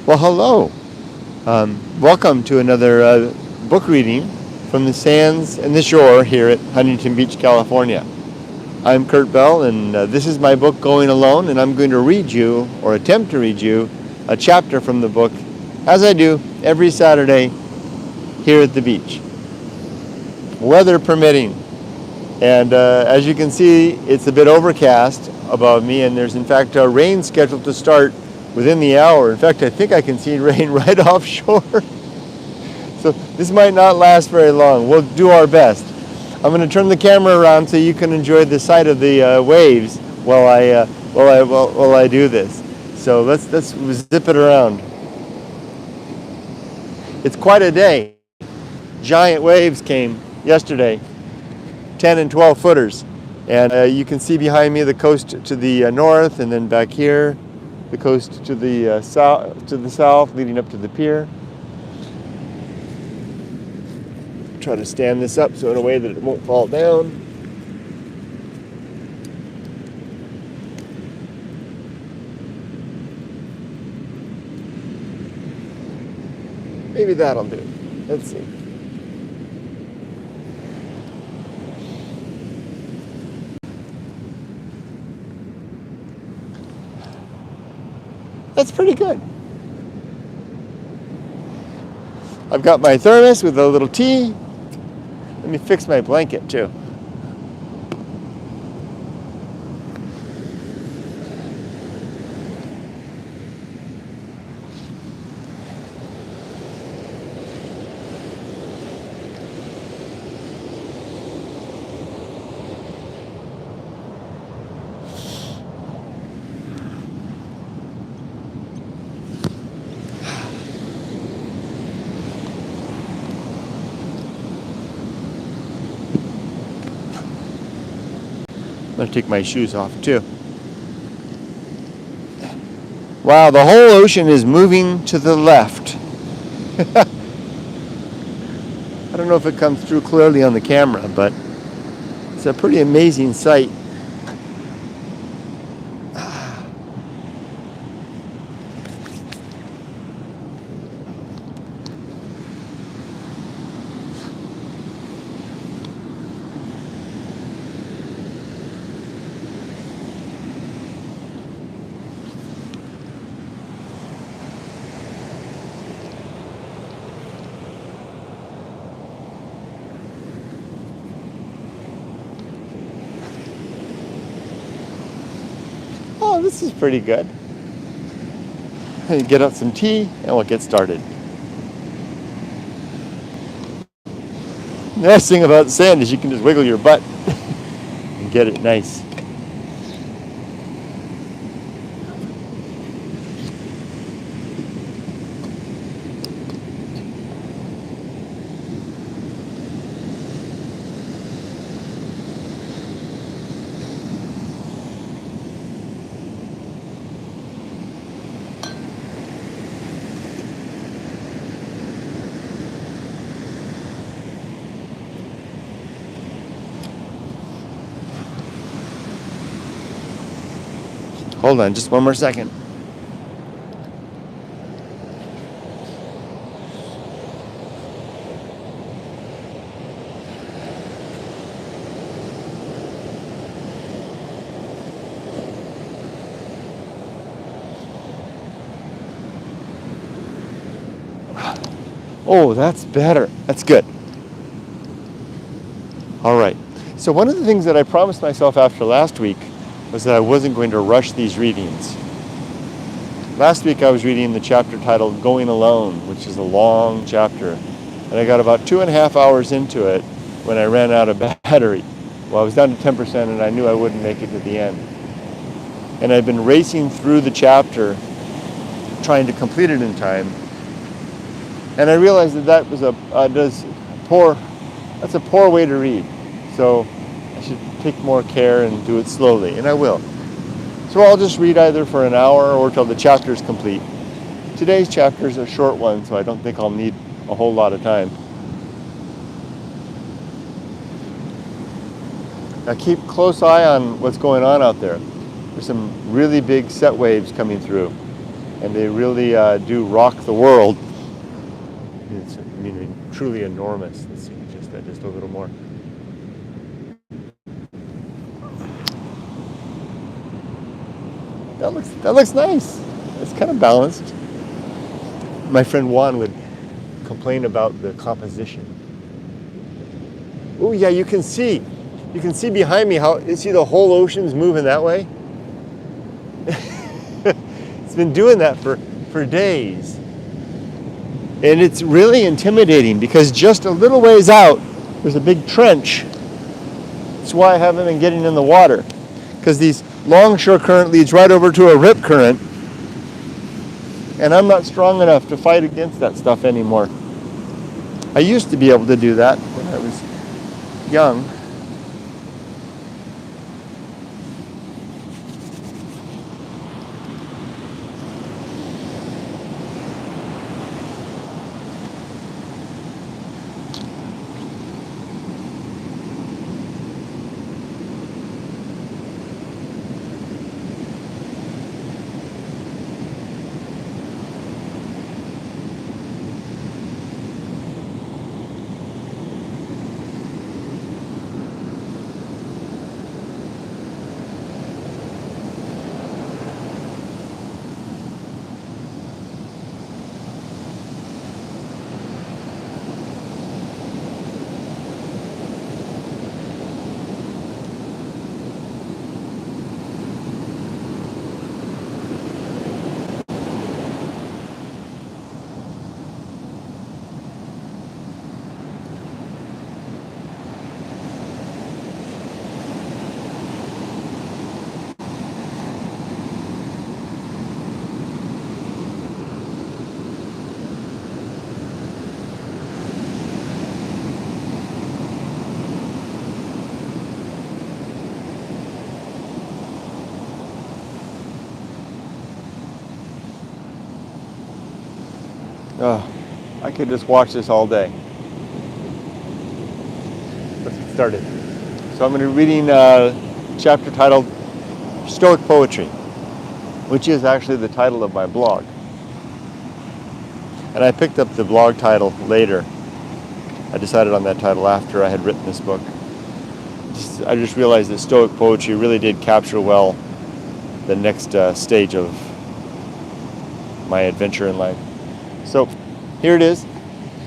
Well, hello. Welcome to another book reading from the sands and the shore here at Huntington Beach, California. I'm Kurt Bell, and this is my book, Going Alone, and I'm going to read you, or attempt to read you, a chapter from the book, as I do every Saturday here at the beach, weather permitting. And as you can see, it's a bit overcast above me, and there's in fact rain scheduled to start within the hour. In fact, I think I can see rain right offshore. So this might not last very long. We'll do our best. I'm going to turn the camera around so you can enjoy the sight of the waves while I do this. So let's zip it around. It's quite a day. Giant waves came yesterday, 10 and 12 footers, and you can see behind me the coast to the north, and then back here the coast to the south, leading up to the pier. Try to stand this up so in a way that it won't fall down. Maybe that'll do. Let's see. That's pretty good. I've got my thermos with a little tea. Let me fix my blanket too. I'm going to take my shoes off too. Wow, the whole ocean is moving to the left. I don't know if it comes through clearly on the camera, but it's a pretty amazing sight. Oh, this is pretty good. Get out some tea and we'll get started. The nice thing about sand is you can just wiggle your butt and get it nice. Hold on, just one more second. Oh, that's better. That's good. All right. So one of the things that I promised myself after last week was that I wasn't going to rush these readings. Last week I was reading the chapter titled Going Alone, which is a long chapter. And I got about 2.5 hours into it when I ran out of battery. Well, I was down to 10% and I knew I wouldn't make it to the end. And I'd been racing through the chapter, trying to complete it in time. And I realized that was that's a poor way to read. So I should take more care and do it slowly, and I will. So I'll just read either for an hour or till the chapter is complete. Today's chapter is a short one, so I don't think I'll need a whole lot of time. Now keep close eye on what's going on out there. There's some really big set waves coming through. and they really do rock the world. It's, truly enormous. Let's see, just a little more. That looks nice. It's kind of balanced. My friend Juan would complain about the composition. Oh yeah, you can see behind me how you see the whole ocean's moving that way. It's been doing that for days. And it's really intimidating because just a little ways out, there's a big trench. That's why I haven't been getting in the water. Because these longshore current leads right over to a rip current. And I'm not strong enough to fight against that stuff anymore. I used to be able to do that when I was young. Oh, I could just watch this all day. Let's get started. So I'm going to be reading a chapter titled Stoic Poetry, which is actually the title of my blog. And I picked up the blog title later. I decided on that title after I had written this book. I just realized that Stoic poetry really did capture well the next stage of my adventure in life. So here it is,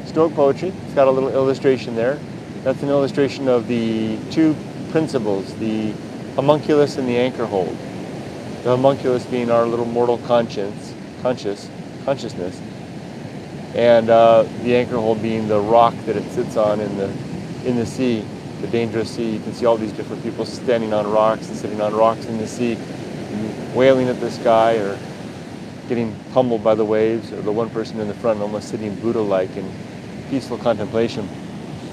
Stoic poetry. It's got a little illustration there. That's an illustration of the two principles, the Homunculus and the Anchorhold. The Homunculus being our little mortal consciousness, and the Anchorhold being the rock that it sits on in the sea, the dangerous sea. You can see all these different people standing on rocks and sitting on rocks in the sea, wailing at the sky or getting pummeled by the waves, or the one person in the front almost sitting Buddha-like in peaceful contemplation.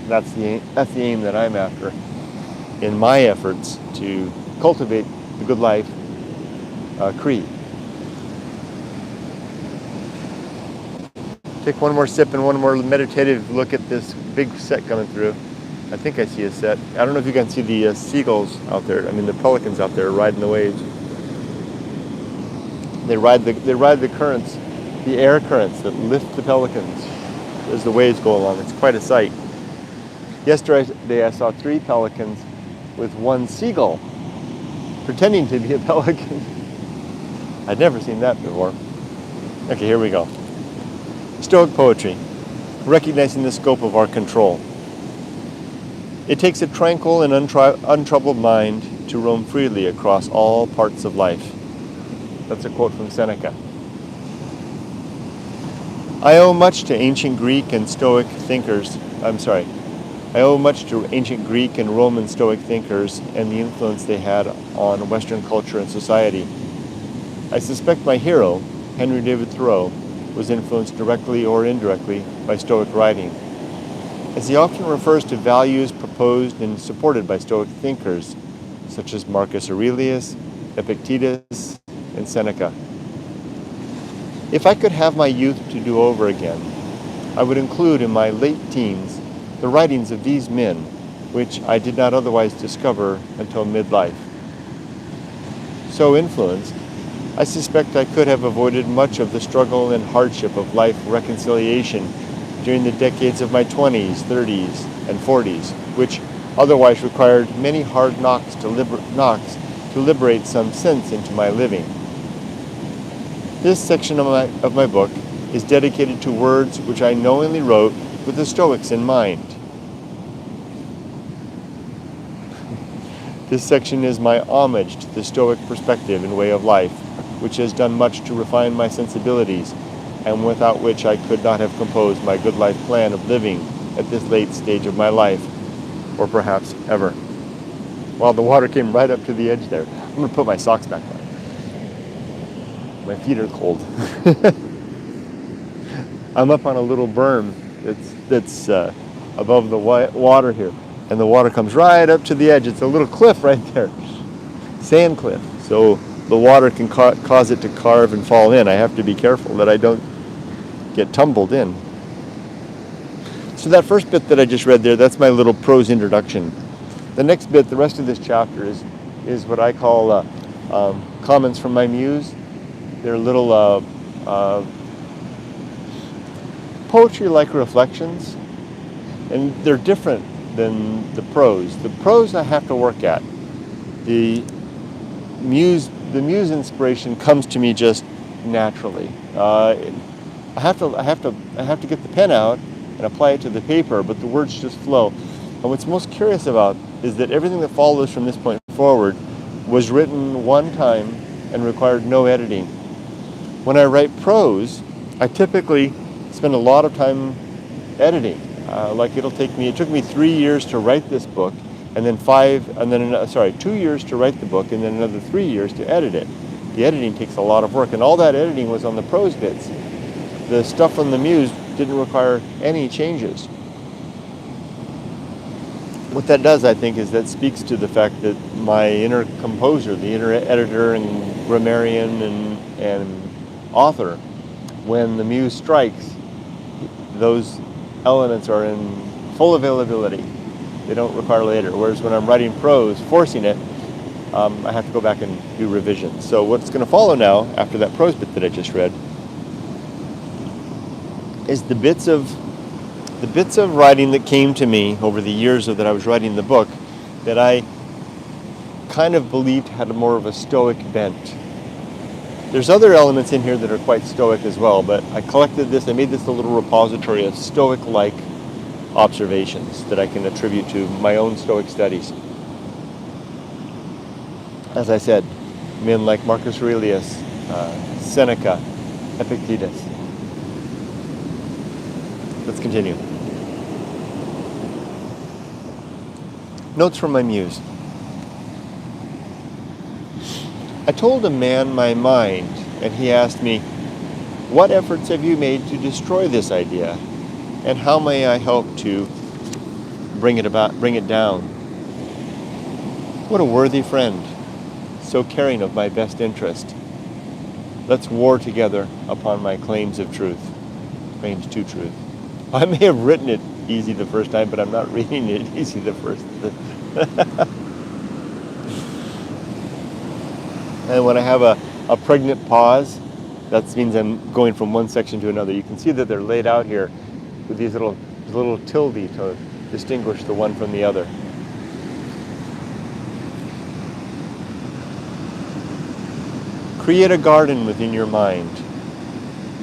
That's the aim that I'm after in my efforts to cultivate the good life creed. Take one more sip and one more meditative look at this big set coming through. I think I see a set. I don't know if you can see the seagulls out there. The pelicans out there riding the waves. They ride the currents, the air currents that lift the pelicans as the waves go along. It's quite a sight. Yesterday I saw 3 pelicans with 1 seagull pretending to be a pelican. I'd never seen that before. Okay, here we go. Stoic poetry, recognizing the scope of our control. It takes a tranquil and untroubled mind to roam freely across all parts of life. That's a quote from Seneca. I owe much to ancient Greek and Stoic thinkers. I owe much to ancient Greek and Roman Stoic thinkers and the influence they had on Western culture and society. I suspect my hero, Henry David Thoreau, was influenced directly or indirectly by Stoic writing, as he often refers to values proposed and supported by Stoic thinkers, such as Marcus Aurelius, Epictetus, and Seneca. If I could have my youth to do over again, I would include in my late teens the writings of these men, which I did not otherwise discover until midlife. So influenced, I suspect I could have avoided much of the struggle and hardship of life reconciliation during the decades of my 20s, 30s, and 40s, which otherwise required many hard knocks to liberate some sense into my living. This section of my book is dedicated to words which I knowingly wrote with the Stoics in mind. This section is my homage to the Stoic perspective and way of life, which has done much to refine my sensibilities, and without which I could not have composed my good life plan of living at this late stage of my life, or perhaps ever. Well, the water came right up to the edge there. I'm going to put my socks back on. My feet are cold. I'm up on a little berm that's above the water here, and the water comes right up to the edge. It's a little cliff right there, sand cliff. So the water can cause it to carve and fall in. I have to be careful that I don't get tumbled in. So that first bit that I just read there, that's my little prose introduction. The next bit, the rest of this chapter, is what I call comments from my muse. They're little poetry-like reflections, and they're different than the prose. The prose I have to work at. The muse inspiration comes to me just naturally. I have to get the pen out and apply it to the paper, but the words just flow. And what's most curious about is that everything that follows from this point forward was written one time and required no editing. When I write prose, I typically spend a lot of time editing. It took me 3 years to write this book, and then 2 years to write the book, and then another 3 years to edit it. The editing takes a lot of work, and all that editing was on the prose bits. The stuff from the muse didn't require any changes. What that does, I think, is that speaks to the fact that my inner composer, the inner editor and grammarian and author, when the muse strikes, those elements are in full availability. They don't require later. Whereas when I'm writing prose, forcing it, I have to go back and do revisions. So what's going to follow now, after that prose bit that I just read, is the bits of writing that came to me over the years that I was writing the book that I kind of believed had more of a Stoic bent. There's other elements in here that are quite Stoic as well, but I made this a little repository of Stoic-like observations that I can attribute to my own Stoic studies. As I said, men like Marcus Aurelius, Seneca, Epictetus. Let's continue. Notes from my muse. I told a man my mind, and he asked me, "What efforts have you made to destroy this idea, and how may I help to bring it down?" What a worthy friend, so caring of my best interest. Let's war together upon my claims of truth, claims to truth. I may have written it easy the first time, but I'm not reading it easy the first. And when I have a pregnant pause, that means I'm going from one section to another. You can see that they're laid out here with these little tilde to distinguish the one from the other. Create a garden within your mind,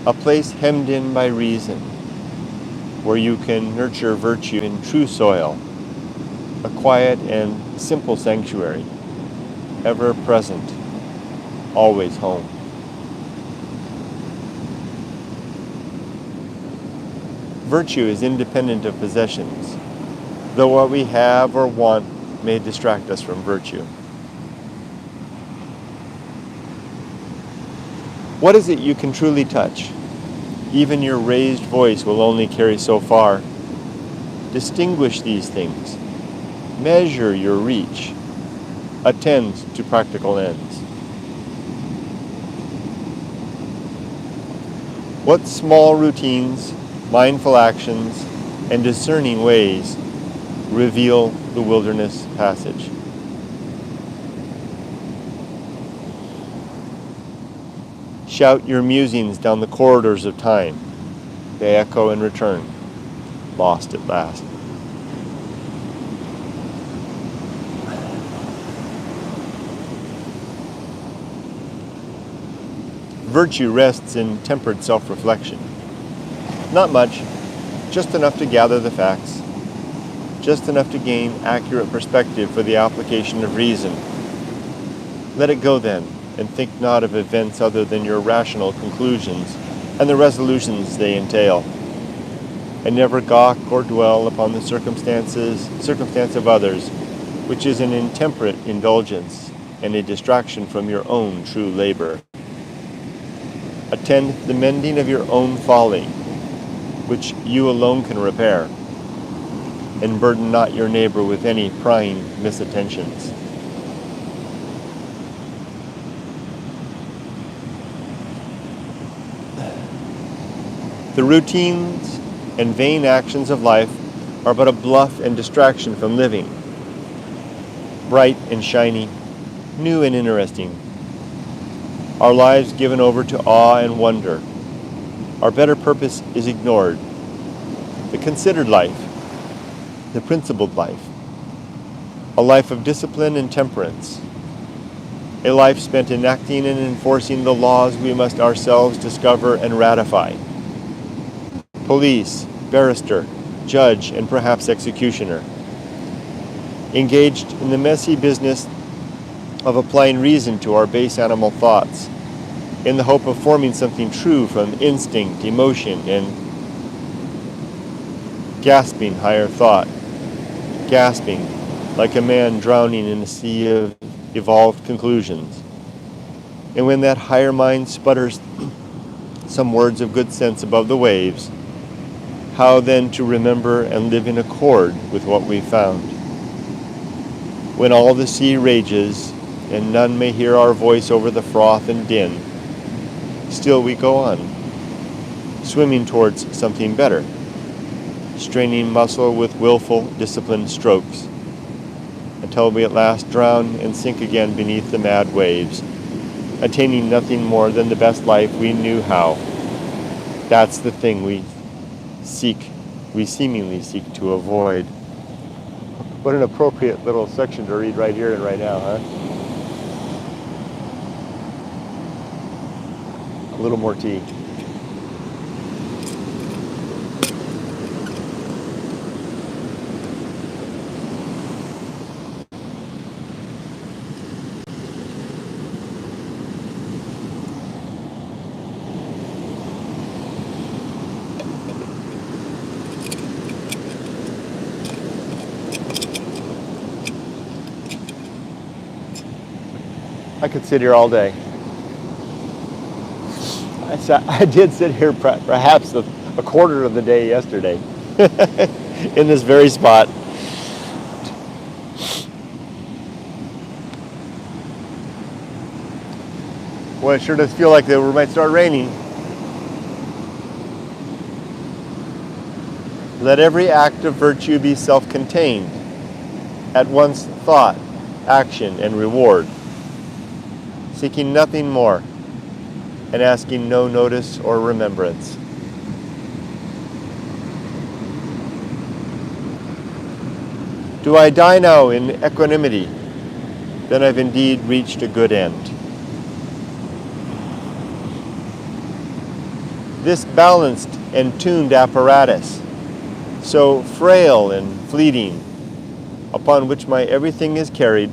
a place hemmed in by reason, where you can nurture virtue in true soil, a quiet and simple sanctuary, ever present, always home. Virtue is independent of possessions, though what we have or want may distract us from virtue. What is it you can truly touch? Even your raised voice will only carry so far. Distinguish these things. Measure your reach. Attend to practical ends. What small routines, mindful actions, and discerning ways reveal the wilderness passage? Shout your musings down the corridors of time. They echo and return, lost at last. Virtue rests in tempered self-reflection. Not much, just enough to gather the facts, just enough to gain accurate perspective for the application of reason. Let it go then, and think not of events other than your rational conclusions and the resolutions they entail. And never gawk or dwell upon the circumstance of others, which is an intemperate indulgence and a distraction from your own true labor. Attend the mending of your own folly, which you alone can repair, and burden not your neighbor with any prying misattentions. The routines and vain actions of life are but a bluff and distraction from living. Bright and shiny, new and interesting. Our lives given over to awe and wonder. Our better purpose is ignored. The considered life, the principled life, a life of discipline and temperance, a life spent enacting and enforcing the laws we must ourselves discover and ratify. Police, barrister, judge, and perhaps executioner. Engaged in the messy business of applying reason to our base animal thoughts, in the hope of forming something true from instinct, emotion, and gasping higher thought, gasping like a man drowning in a sea of evolved conclusions. And when that higher mind sputters some words of good sense above the waves, how then to remember and live in accord with what we found? When all the sea rages, and none may hear our voice over the froth and din, still we go on, swimming towards something better, straining muscle with willful, disciplined strokes, until we at last drown and sink again beneath the mad waves, attaining nothing more than the best life we knew how. That's the thing we seemingly seek to avoid. What an appropriate little section to read right here and right now, huh? A little more tea. I could sit here all day. I did sit here perhaps a quarter of the day yesterday in this very spot. Well, it sure does feel like it might start raining. Let every act of virtue be self-contained, at once thought, action, and reward, seeking nothing more, and asking no notice or remembrance. Do I die now in equanimity? Then I've indeed reached a good end. This balanced and tuned apparatus, so frail and fleeting, upon which my everything is carried,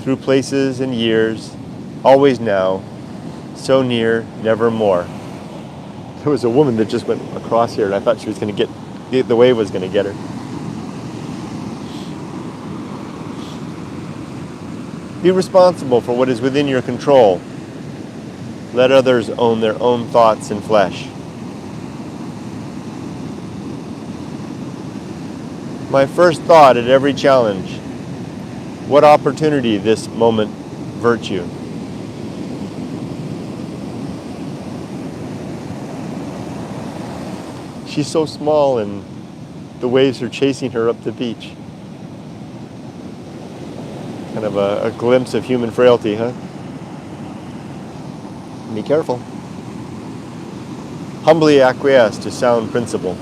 through places and years, always now, so near, never more. There was a woman that just went across here, and I thought she was going to get the wave was going to get her. Be responsible for what is within your control. Let others own their own thoughts and flesh. My first thought at every challenge: what opportunity this moment virtue? She's so small and the waves are chasing her up the beach. Kind of a glimpse of human frailty, huh? Be careful. Humbly acquiesce to sound principle.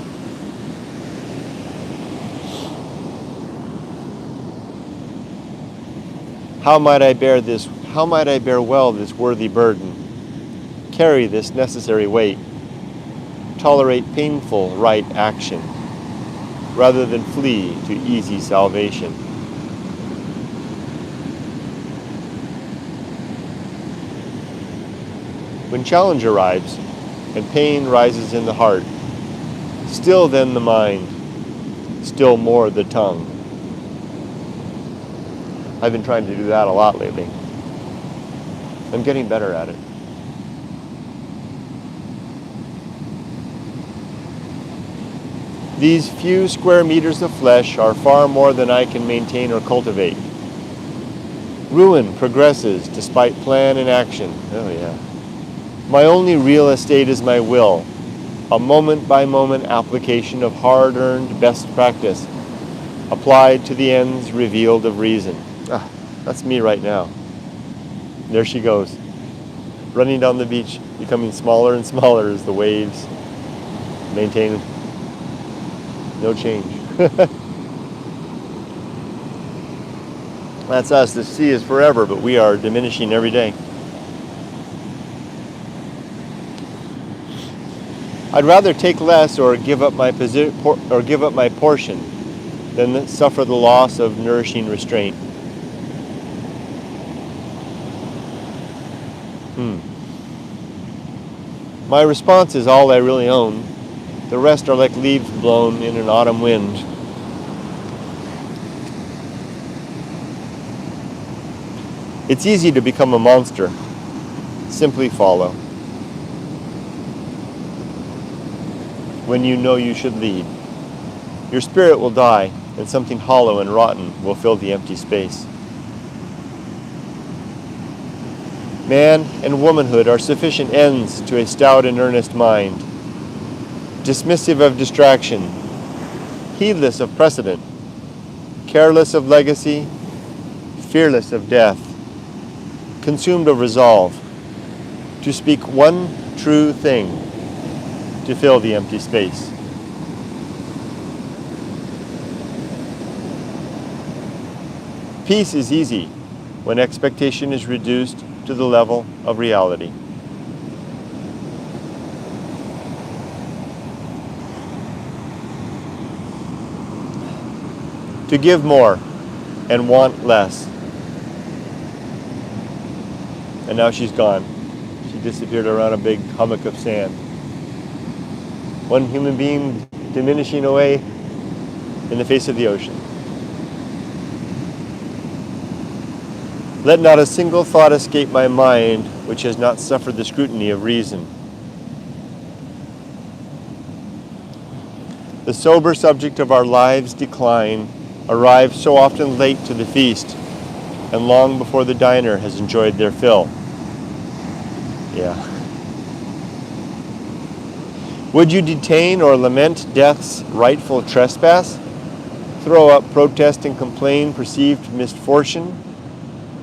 How might I bear well this worthy burden? Carry this necessary weight. Tolerate painful right action, rather than flee to easy salvation. When challenge arrives, and pain rises in the heart, still then the mind, still more the tongue. I've been trying to do that a lot lately. I'm getting better at it. These few square meters of flesh are far more than I can maintain or cultivate. Ruin progresses despite plan and action. Oh yeah. My only real estate is my will, a moment-by-moment application of hard-earned best practice, applied to the ends revealed of reason. That's me right now. There she goes, running down the beach, becoming smaller and smaller as the waves maintain no change. That's us. The sea is forever, but we are diminishing every day. I'd rather take less or give up my portion than suffer the loss of nourishing restraint. My response is all I really own. The rest are like leaves blown in an autumn wind. It's easy to become a monster. Simply follow. When you know you should lead, your spirit will die, and something hollow and rotten will fill the empty space. Man and womanhood are sufficient ends to a stout and earnest mind, dismissive of distraction, heedless of precedent, careless of legacy, fearless of death, consumed of resolve, to speak one true thing, to fill the empty space. Peace is easy when expectation is reduced to the level of reality. To give more and want less. And now she's gone. She disappeared around a big hummock of sand. One human being diminishing away in the face of the ocean. Let not a single thought escape my mind which has not suffered the scrutiny of reason. The sober subject of our lives' decline arrives so often late to the feast and long before the diner has enjoyed their fill. Yeah. Would you detain or lament death's rightful trespass? Throw up protest and complain perceived misfortune?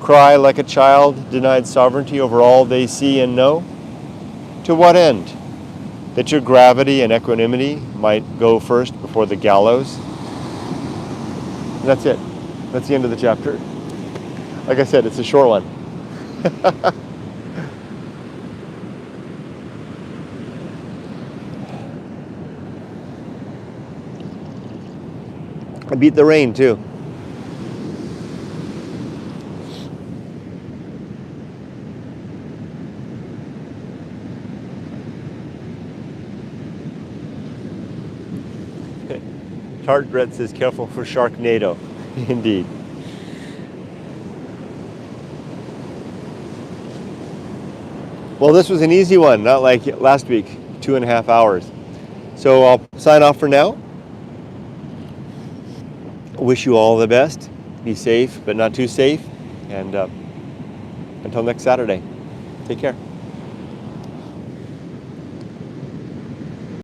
Cry like a child denied sovereignty over all they see and know? To what end? That your gravity and equanimity might go first before the gallows? And that's it. That's the end of the chapter. Like I said, it's a short one. I beat the rain too. Tart Brett says, careful for Sharknado. Indeed. Well, this was an easy one, not like last week, 2.5 hours. So I'll sign off for now. Wish you all the best. Be safe, but not too safe. And until next Saturday, take care.